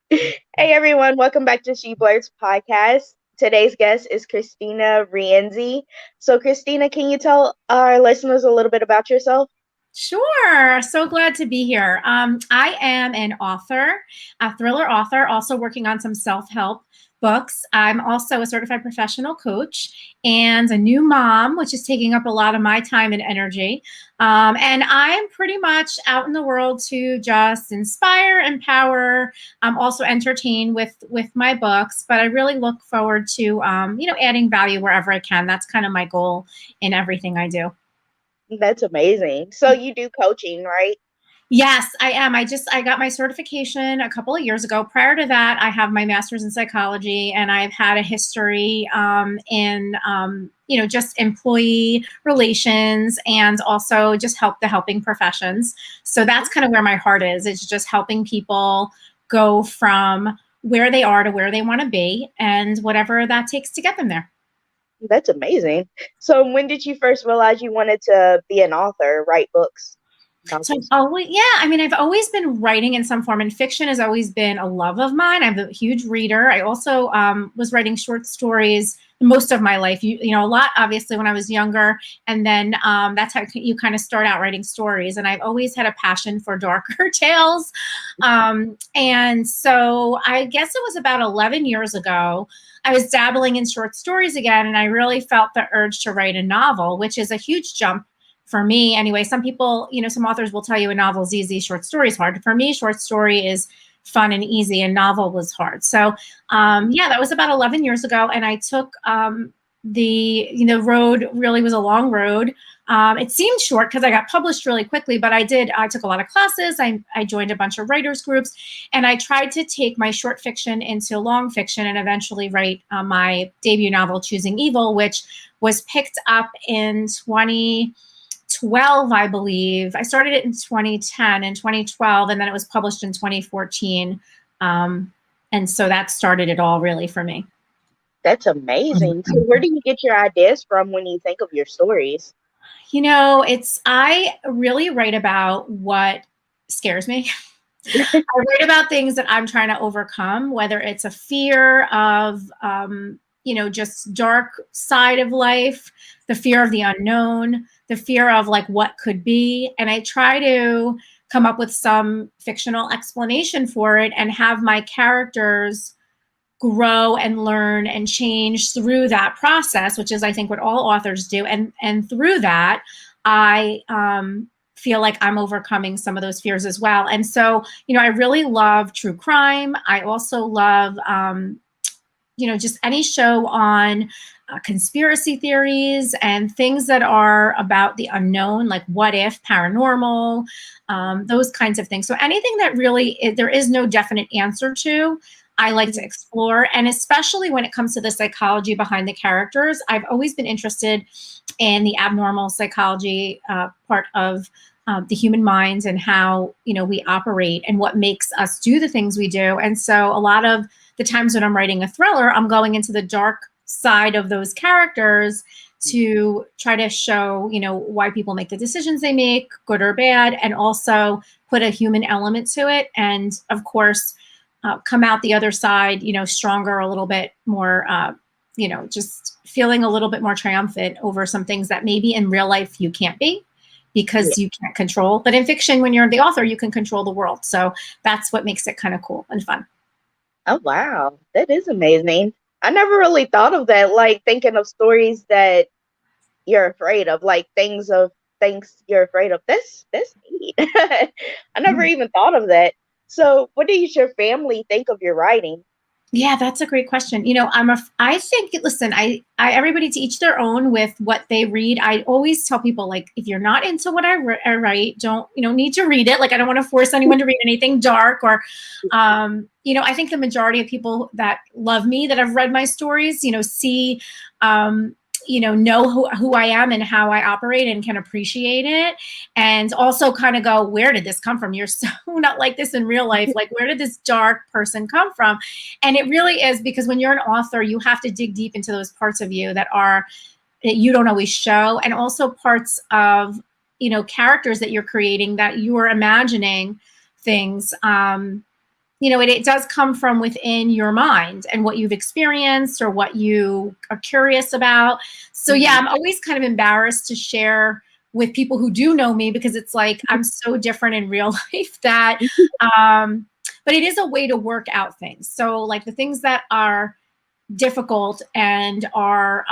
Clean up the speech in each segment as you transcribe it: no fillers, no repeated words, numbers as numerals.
Hey everyone, welcome back to She Blurts podcast. Today's guest is Kristina Rienzi. So, Kristina, can you tell our listeners a little bit about yourself? Sure. So glad to be here. I am an author, a thriller author, also working on some self help books. I'm also a certified professional coach and a new mom, which is taking up a lot of my time and energy. And I'm pretty much out in the world to just inspire, empower, also entertain with my books. But I really look forward to adding value wherever I can. That's kind of my goal in everything I do. That's amazing. So, you do coaching, right? Yes, I am. I got my certification a couple of years ago. Prior to that, I have my master's in psychology, and I've had a history in just employee relations and also just the helping professions. So that's kind of where my heart is. It's just helping people go from where they are to where they want to be, and whatever that takes to get them there. That's amazing. So, when did you first realize you wanted to be an author, write books, So novels? I've always been writing in some form, and fiction has always been a love of mine. I'm a huge reader. I also was writing short stories most of my life. A lot, obviously, when I was younger, and then that's how you kind of start out writing stories. And I've always had a passion for darker tales. And so I guess it was about 11 years ago. I was dabbling in short stories again, and I really felt the urge to write a novel, which is a huge jump for me anyway. Some people, some authors will tell you a novel is easy, short story is hard. For me, short story is fun and easy, and novel was hard. So that was about 11 years ago, and I took the road really was a long road. It seemed short because I got published really quickly, but I took a lot of classes. I joined a bunch of writers groups, and I tried to take my short fiction into long fiction and eventually write my debut novel, Choosing Evil, which was picked up in 2012, I believe. I started it in 2010 and 2012, and then it was published in 2014. And so that started it all really for me. That's amazing. So, where do you get your ideas from when you think of your stories? I really write about what scares me. I write about things that I'm trying to overcome, whether it's a fear of, just dark side of life, the fear of the unknown, the fear of like what could be. And I try to come up with some fictional explanation for it and have my characters grow and learn and change through that process, which is, I think, what all authors do. And through that, I feel like I'm overcoming some of those fears as well. And so, I really love true crime. I also love, just any show on conspiracy theories and things that are about the unknown, like what if, paranormal, those kinds of things. So anything that really there is no definite answer to, I like to explore. And especially when it comes to the psychology behind the characters, I've always been interested in the abnormal psychology part of the human minds and how, we operate and what makes us do the things we do. And so a lot of the times when I'm writing a thriller, I'm going into the dark side of those characters to try to show, why people make the decisions they make, good or bad, and also put a human element to it. And of course, come out the other side, stronger, a little bit more, just feeling a little bit more triumphant over some things that maybe in real life you can't be because you can't control. But in fiction, when you're the author, you can control the world. So that's what makes it kind of cool and fun. Oh, wow. That is amazing. I never really thought of that, like thinking of stories that you're afraid of, like things you're afraid of. That's neat. I never even thought of that. So, what does your family think of your writing? Yeah, that's a great question. I think, listen, everybody to each their own with what they read. I always tell people, like, if you're not into what I write, don't, need to read it. Like, I don't want to force anyone to read anything dark or, I think the majority of people that love me, that have read my stories, see, know who I am and how I operate and can appreciate it. And also kind of go, where did this come from? You're so not like this in real life. Like, where did this dark person come from? And it really is, because when you're an author, you have to dig deep into those parts of you that you don't always show. And also parts of, characters that you're creating, that you are imagining things, it does come from within your mind and what you've experienced or what you are curious about. So yeah, I'm always kind of embarrassed to share with people who do know me, because it's like I'm so different in real life that, but it is a way to work out things. So like the things that are difficult and are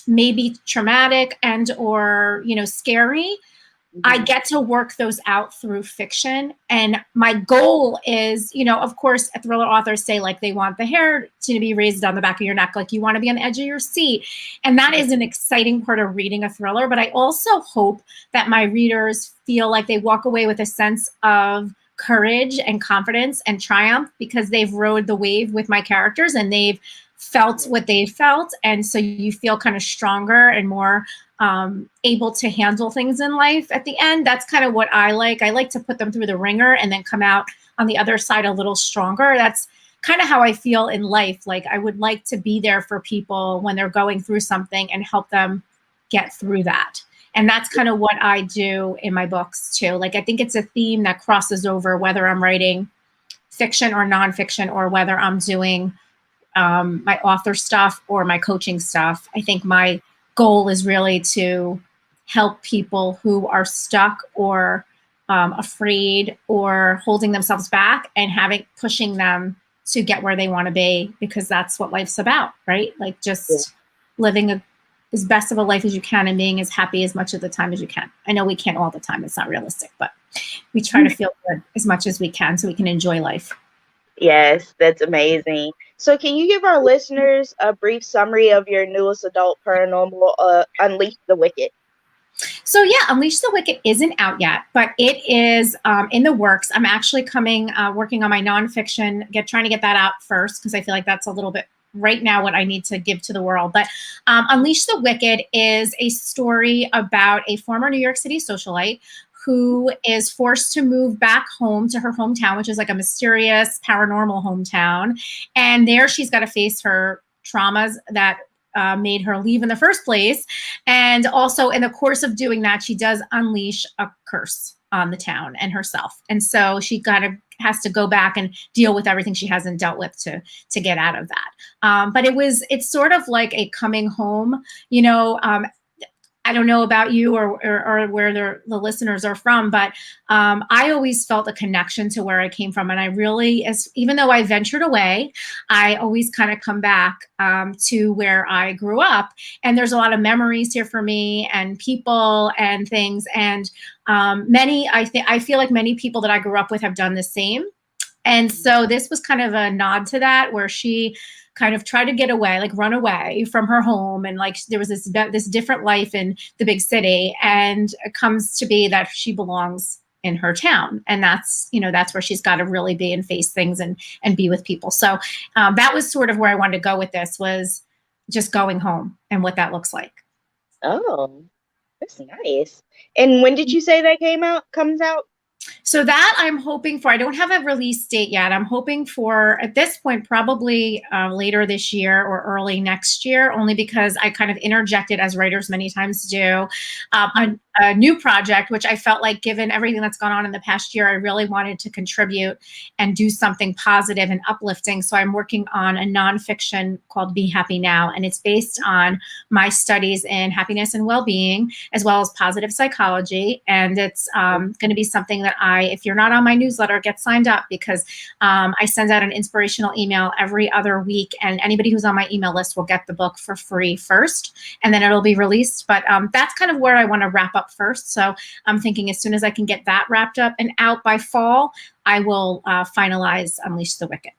maybe traumatic and or scary, I get to work those out through fiction. And my goal is, of course, thriller authors say like they want the hair to be raised on the back of your neck, like you want to be on the edge of your seat. And that is an exciting part of reading a thriller. But I also hope that my readers feel like they walk away with a sense of courage and confidence and triumph, because they've rode the wave with my characters and they've felt what they felt. And so you feel kind of stronger and more able to handle things in life at the end. That's kind of what I like. I like to put them through the ringer and then come out on the other side a little stronger. That's kind of how I feel in life. Like I would like to be there for people when they're going through something and help them get through that. And that's kind of what I do in my books too. Like I think it's a theme that crosses over whether I'm writing fiction or nonfiction, or whether I'm doing my author stuff or my coaching stuff. I think my goal is really to help people who are stuck or afraid or holding themselves back, and pushing them to get where they want to be, because that's what life's about, right? Like just living as best of a life as you can and being as happy as much of the time as you can. I know we can't all the time, it's not realistic, but we try to feel good as much as we can so we can enjoy life. Yes, that's amazing. So can you give our listeners a brief summary of your newest adult paranormal, Unleash the Wicked? So yeah, Unleash the Wicked isn't out yet, but it is in the works. I'm actually working on my nonfiction, trying to get that out first, because I feel like that's a little bit right now what I need to give to the world. But Unleash the Wicked is a story about a former New York City socialite who is forced to move back home to her hometown, which is like a mysterious paranormal hometown. And there she's got to face her traumas that made her leave in the first place. And also in the course of doing that, she does unleash a curse on the town and herself. And so she kind of has to go back and deal with everything she hasn't dealt with to get out of that. But it's sort of like a coming home, I don't know about you or where the listeners are from, but I always felt a connection to where I came from. And I really, even though I ventured away, I always kind of come back to where I grew up. And there's a lot of memories here for me and people and things. And I feel like many people that I grew up with have done the same. And so this was kind of a nod to that, where she kind of tried to get away, like run away from her home. And like there was this different life in the big city. And it comes to be that she belongs in her town. And that's where she's got to really be and face things and be with people. So that was sort of where I wanted to go with this, was just going home and what that looks like. Oh, that's nice. And when did you say that comes out? So that I'm hoping for. I don't have a release date yet. I'm hoping for, at this point, probably later this year or early next year, only because I kind of interjected, as writers many times do, a new project, which I felt like, given everything that's gone on in the past year, I really wanted to contribute and do something positive and uplifting. So I'm working on a nonfiction called Be Happy Now. And it's based on my studies in happiness and well-being, as well as positive psychology. And it's going to be something that if you're not on my newsletter, get signed up, because I send out an inspirational email every other week, and anybody who's on my email list will get the book for free first, and then it'll be released. But that's kind of where I want to wrap up first. So I'm thinking as soon as I can get that wrapped up and out by fall, I will finalize Unleash the Wicked.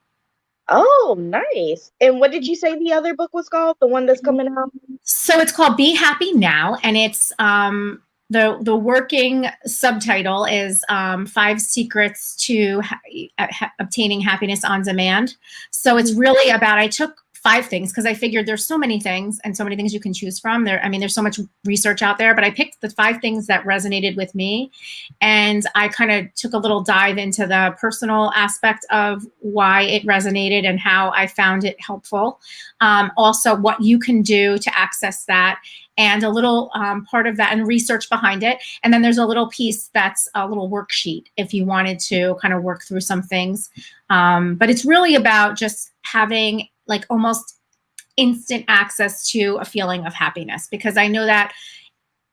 Oh, nice. And what did you say the other book was called? The one that's coming out? So it's called Be Happy Now, and it's the working subtitle is 5 Secrets to Obtaining Happiness on Demand. So it's really about, I took 5 things because I figured there's so many things and so many things you can choose from there. I mean, there's so much research out there, but I picked the 5 things that resonated with me. And I kind of took a little dive into the personal aspect of why it resonated and how I found it helpful. Also what you can do to access that, and a little part of that and research behind it. And then there's a little piece that's a little worksheet if you wanted to kind of work through some things. But it's really about just having like almost instant access to a feeling of happiness, because I know that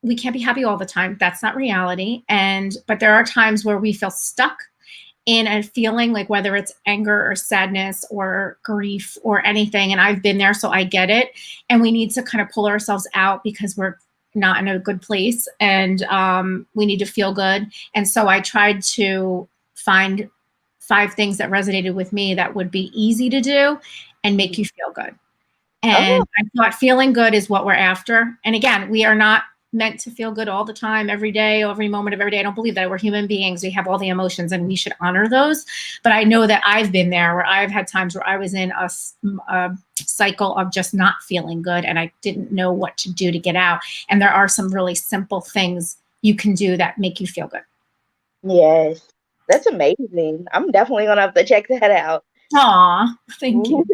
we can't be happy all the time. That's not reality. But there are times where we feel stuck in a feeling, like whether it's anger or sadness or grief or anything. And I've been there, so I get it. And we need to kind of pull ourselves out because we're not in a good place, and we need to feel good. And so I tried to find 5 things that resonated with me that would be easy to do and make you feel good. And Oh, I thought feeling good is what we're after. And again, we are not meant to feel good all the time, every day, every moment of every day. I don't believe that. We're human beings. We have all the emotions and we should honor those. But I know that I've been there where I've had times where I was in a cycle of just not feeling good and I didn't know what to do to get out. And there are some really simple things you can do that make you feel good. yes. That's amazing. I'm definitely gonna have to check that out. Aw, thank you.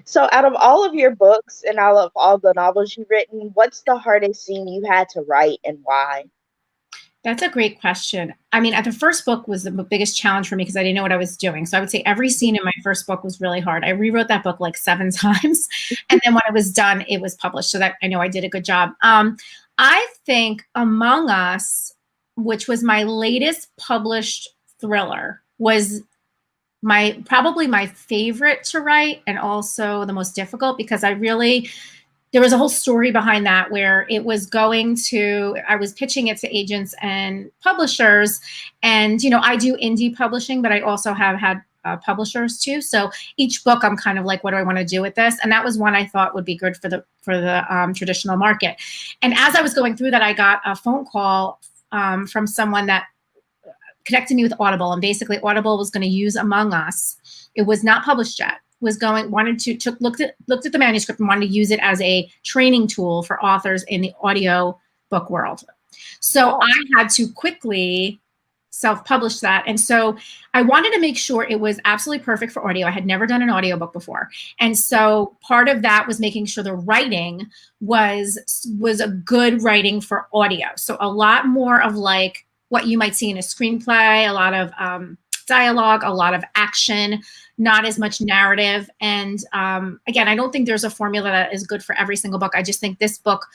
So, out of all of your books and out of all the novels you've written, what's the hardest scene you had to write and why? That's a great question. I mean, the first book was the biggest challenge for me because I didn't know what I was doing. So I would say every scene in my first book was really hard. I rewrote that book like 7 times. And then when it was done, it was published. So that I know I did a good job. I think Among Us, which was my latest published thriller, was probably my favorite to write and also the most difficult, because there was a whole story behind that where I was pitching it to agents and publishers. And, I do indie publishing, but I also have had publishers too. So each book I'm kind of like, what do I want to do with this? And that was one I thought would be good for the traditional market. And as I was going through that, I got a phone call from someone that connected me with Audible, and basically Audible was going to use Among Us. It was not published yet. Looked at the manuscript and wanted to use it as a training tool for authors in the audio book world. So I had to quickly self-publish that. And so I wanted to make sure it was absolutely perfect for audio. I had never done an audiobook before. And so part of that was making sure the writing was a good writing for audio. So a lot more of like what you might see in a screenplay, a lot of dialogue, a lot of action, not as much narrative. And again, I don't think there's a formula that is good for every single book. I just think this book,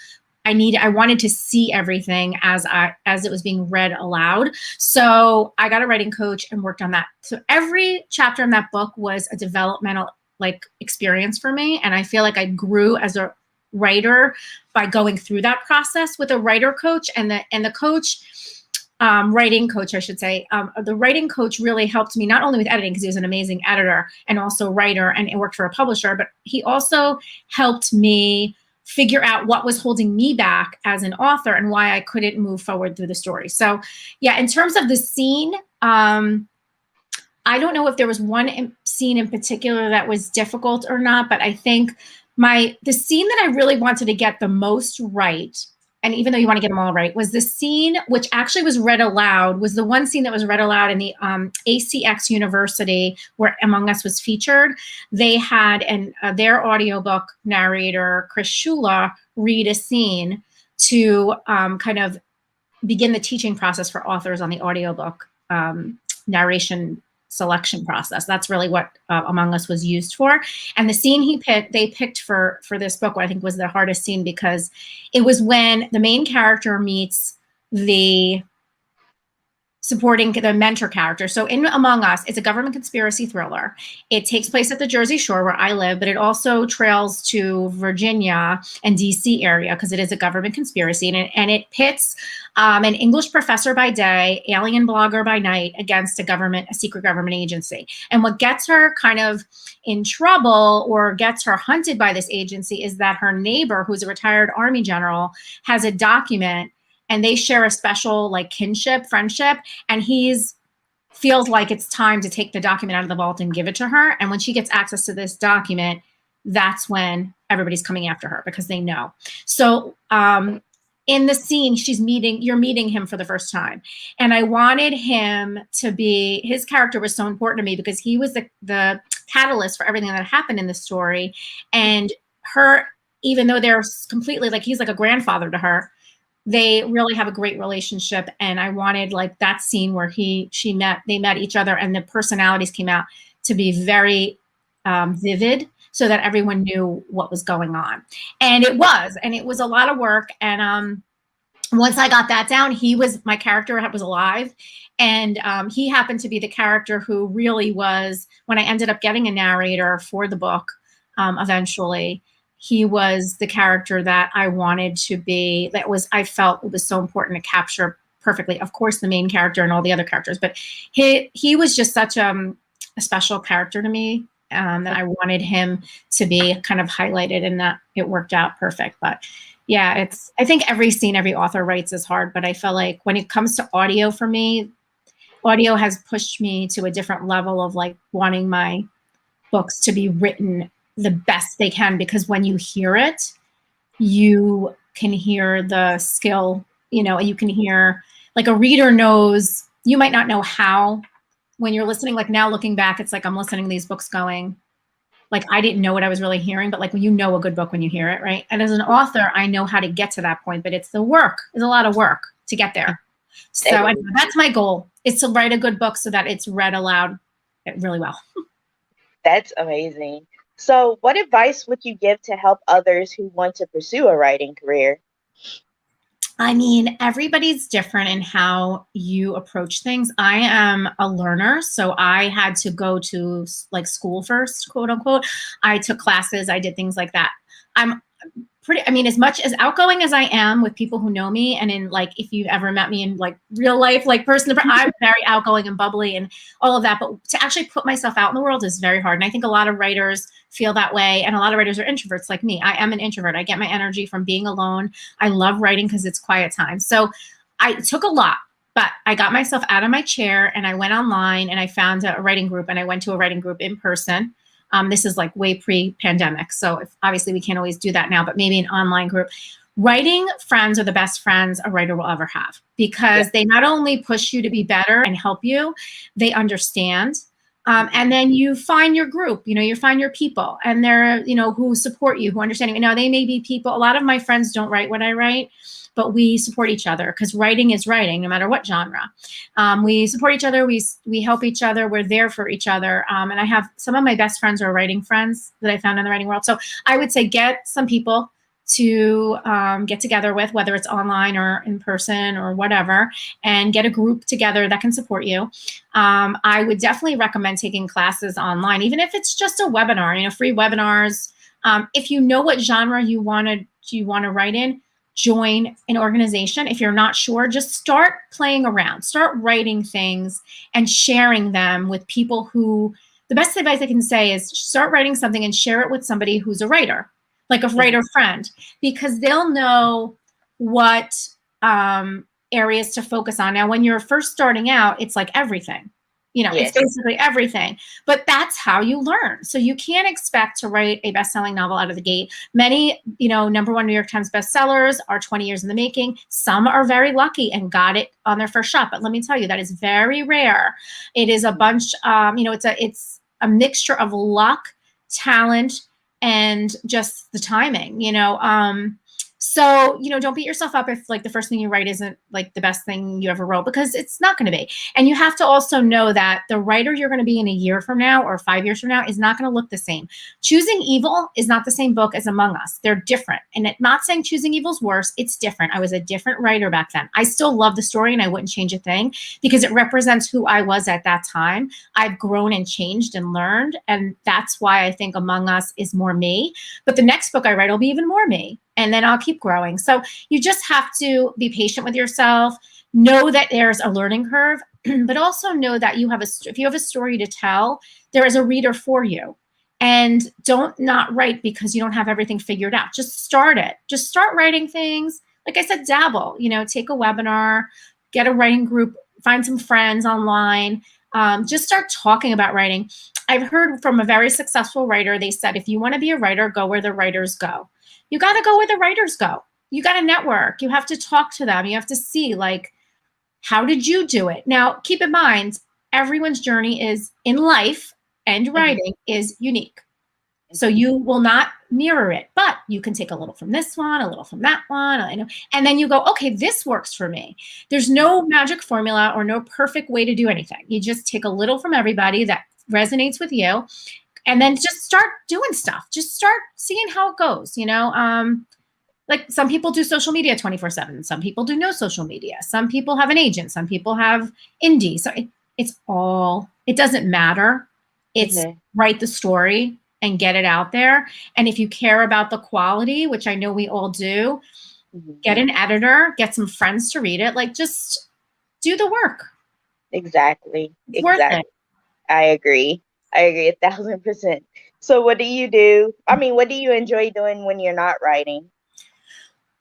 I wanted to see everything as it was being read aloud. So I got a writing coach and worked on that. So every chapter in that book was a developmental experience for me. And I feel like I grew as a writer by going through that process with a writer coach, and the coach, writing coach, I should say. The writing coach really helped me not only with editing, because he was an amazing editor and also writer, and it worked for a publisher, but he also helped me figure out what was holding me back as an author and why I couldn't move forward through the story. So yeah, in terms of the scene, I don't know if there was one scene in particular that was difficult or not, but I think the scene that I really wanted to get the most right, and even though you want to get them all right, was the scene which actually was read aloud, was the one scene that was read aloud in the ACX University where Among Us was featured. They had their audiobook narrator, Chris Shula, read a scene to kind of begin the teaching process for authors on the audiobook narration selection process. That's really what Among Us was used for. And the scene they picked for this book, what I think was the hardest scene, because it was when the main character meets the mentor character. So in Among Us, it's a government conspiracy thriller. It takes place at the Jersey Shore where I live, but it also trails to Virginia and DC area because it is a government conspiracy. And it pits an English professor by day, alien blogger by night, against a secret government agency. And what gets her kind of in trouble or gets her hunted by this agency is that her neighbor, who's a retired Army general, has a document, and they share a special friendship, and feels like it's time to take the document out of the vault and give it to her. And when she gets access to this document, that's when everybody's coming after her because they know. So in the scene, you're meeting him for the first time. And I wanted him to be, his character was so important to me because he was the catalyst for everything that happened in the story. And her, even though they're completely like, he's like a grandfather to her, they really have a great relationship. And I wanted like that scene where they met each other and the personalities came out to be very vivid so that everyone knew what was going on. And it was a lot of work. And once I got that down, my character was alive. And he happened to be the character who really was, when I ended up getting a narrator for the book, eventually, he was the character that I wanted to be, I felt it was so important to capture perfectly. Of course, the main character and all the other characters, but he was just such a special character to me that I wanted him to be kind of highlighted, and that it worked out perfect. But yeah, I think every scene every author writes is hard, but I feel like when it comes to audio for me, audio has pushed me to a different level of like wanting my books to be written the best they can, because when you hear it, you can hear the skill, you can hear, like, a reader knows, you might not know how when you're listening, like now looking back, it's like I'm listening to these books going, like, I didn't know what I was really hearing, but like when you know a good book when you hear it, right? And as an author, I know how to get to that point, but it's a lot of work to get there. So anyway, that's my goal, is to write a good book so that it's read aloud really well. That's amazing. So what advice would you give to help others who want to pursue a writing career? I mean, everybody's different in how you approach things. I am a learner, so I had to go to like school first, quote unquote. I took classes, I did things like that. I'm as much as outgoing as I am with people who know me, and in like, if you've ever met me in like real life, like person to person, I'm very outgoing and bubbly and all of that. But to actually put myself out in the world is very hard. And I think a lot of writers feel that way. And a lot of writers are introverts like me. I am an introvert. I get my energy from being alone. I love writing because it's quiet time. So I took a lot, but I got myself out of my chair and I went online and I found a writing group, and I went to a writing group in person. This is like way pre-pandemic. So obviously we can't always do that now, but maybe an online group. Writing friends are the best friends a writer will ever have, because they not only push you to be better and help you, they understand. And then you find your group, you find your people, and they're, who support you, who understand you. Now, they may be people, a lot of my friends don't write what I write, but we support each other, because writing is writing, no matter what genre. We support each other. We help each other. We're there for each other. And I have some of my best friends are writing friends that I found in the writing world. So I would say get some people to get together with, whether it's online or in person or whatever, and get a group together that can support you. I would definitely recommend taking classes online, even if it's just a webinar, free webinars. If you know what genre you want to write in, join an organization. If you're not sure, just start playing around, start writing things and sharing them with people who, the best advice I can say is start writing something and share it with somebody who's a writer, like a writer friend, because they'll know what areas to focus on. Now, when you're first starting out, it's like everything. It's basically everything, but that's how you learn. So you can't expect to write a best-selling novel out of the gate. Many, #1 New York Times bestsellers are 20 years in the making. Some are very lucky and got it on their first shot. But let me tell you, that is very rare. It is a bunch, it's a mixture of luck, talent, and just the timing, So, don't beat yourself up if like the first thing you write isn't like the best thing you ever wrote, because it's not going to be. And you have to also know that the writer you're going to be in a year from now or 5 years from now is not going to look the same. Choosing Evil is not the same book as Among Us. They're different. And not saying Choosing Evil is worse. It's different. I was a different writer back then. I still love the story and I wouldn't change a thing, because it represents who I was at that time. I've grown and changed and learned. And that's why I think Among Us is more me. But the next book I write will be even more me. And then I'll keep growing. So you just have to be patient with yourself. Know that there's a learning curve, but also know that if you have a story to tell, there is a reader for you. And don't not write because you don't have everything figured out. Just start it. Just start writing things. Like I said, dabble, take a webinar, get a writing group, find some friends online. Just start talking about writing. I've heard from a very successful writer, they said, if you want to be a writer, go where the writers go. You got to go where the writers go. You got to network. You have to talk to them. You have to see, like, how did you do it? Now, keep in mind, everyone's journey is in life and writing is unique. So you will not mirror it, but you can take a little from this one, a little from that one, and then you go, okay, this works for me. There's no magic formula or no perfect way to do anything. You just take a little from everybody that resonates with you, and then just start doing stuff. Just start seeing how it goes, like some people do social media 24/7. Some people do no social media. Some people have an agent. Some people have indie. So it doesn't matter. It's write the story and get it out there. And if you care about the quality, which I know we all do, get an editor, get some friends to read it. Like, just do the work. Exactly. It's worth it. I agree 1,000%. So what do you do? I mean, what do you enjoy doing when you're not writing?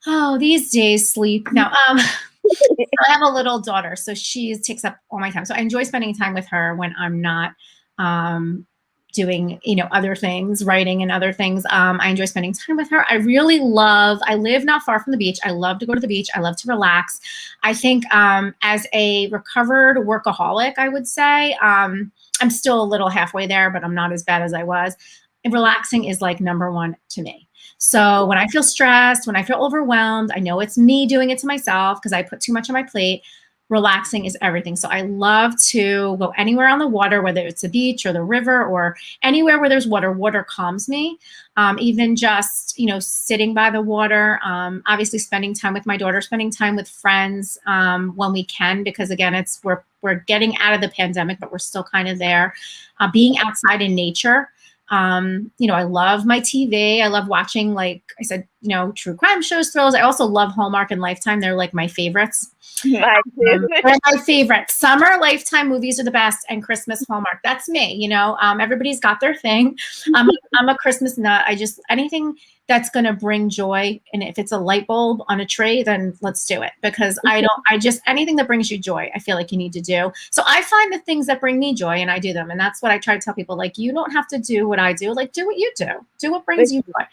Oh, these days, sleep. Now, I have a little daughter, so she takes up all my time. So I enjoy spending time with her when I'm not doing, other things, writing and other things. I enjoy spending time with her. I live not far from the beach. I love to go to the beach. I love to relax. I think as a recovered workaholic, I would say, I'm still a little halfway there, but I'm not as bad as I was. And relaxing is like number one to me. So when I feel stressed, when I feel overwhelmed, I know it's me doing it to myself because I put too much on my plate. Relaxing is everything. So I love to go anywhere on the water, whether it's the beach or the river or anywhere where there's water. Water calms me. Even just, sitting by the water, obviously spending time with my daughter, spending time with friends when we can, because again, we're getting out of the pandemic, but we're still kind of there. Being outside in nature. I love my TV. I love watching, like I said, true crime shows, thrills. I also love Hallmark and Lifetime. They're like my favorites. They're my favorite. Summer Lifetime movies are the best, and Christmas Hallmark. That's me. Everybody's got their thing. I'm a Christmas nut. Anything that's going to bring joy, and if it's a light bulb on a tree, then let's do it, because anything that brings you joy, I feel like you need to do. So I find the things that bring me joy and I do them. And that's what I try to tell people. Like, you don't have to do what I do. Like, do what you do what brings you joy.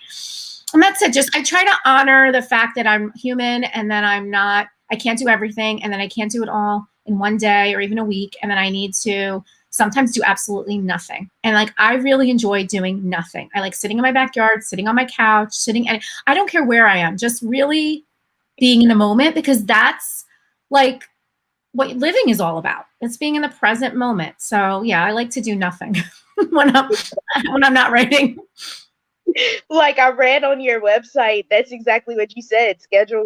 And that's it. I try to honor the fact that I'm human, and that I can't do everything, and then I can't do it all in one day or even a week. And then I need to sometimes do absolutely nothing. And like, I really enjoy doing nothing. I like sitting in my backyard, sitting on my couch, and I don't care where I am, just really being in the moment, because that's like what living is all about. It's being in the present moment. So yeah, I like to do nothing when I'm not writing. Like, I read on your website, that's exactly what you said. Schedule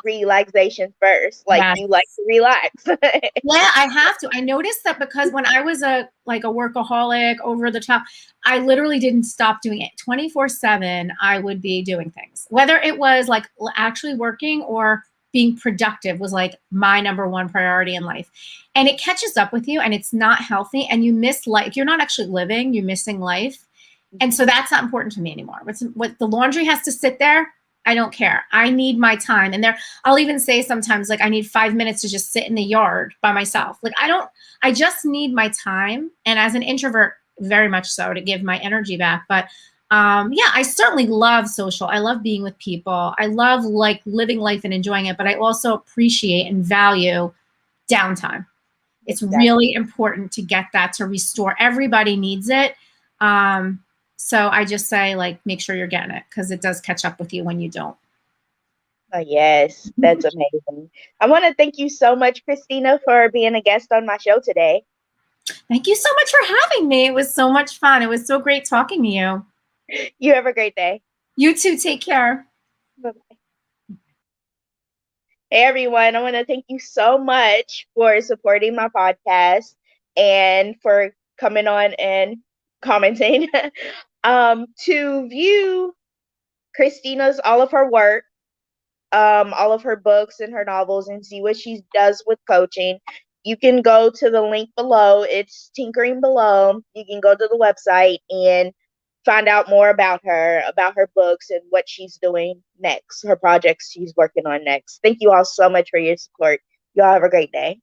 relaxation first. Like, yes. You like to relax. Yeah, I have to. I noticed that because when I was a workaholic, over the top, I literally didn't stop doing it. 24/7, I would be doing things. Whether it was like actually working or being productive was like my number one priority in life. And it catches up with you, and it's not healthy, and you miss life. You're not actually living, you're missing life. And so that's not important to me anymore. What the laundry has to sit there, I don't care. I need my time. And I'll even say sometimes, like, I need 5 minutes to just sit in the yard by myself. Like, I just need my time. And as an introvert, very much so, to give my energy back. But yeah, I certainly love social. I love being with people. I love like living life and enjoying it. But I also appreciate and value downtime. It's really important to get that, to restore. Everybody needs it. So I just say, like, make sure you're getting it, because it does catch up with you when you don't. Oh, yes, that's amazing. I want to thank you so much, Kristina, for being a guest on my show today. Thank you so much for having me. It was so much fun. It was so great talking to you. You have a great day. You too. Take care. Bye-bye. Hey, everyone. I want to thank you so much for supporting my podcast and for coming on and commenting. To view Kristina's, all of her work, all of her books and her novels, and see what she does with coaching, you can go to the link below. It's tinkering below. You can go to the website and find out more about her books, and what she's doing next, her projects she's working on next. Thank you all so much for your support. Y'all have a great day.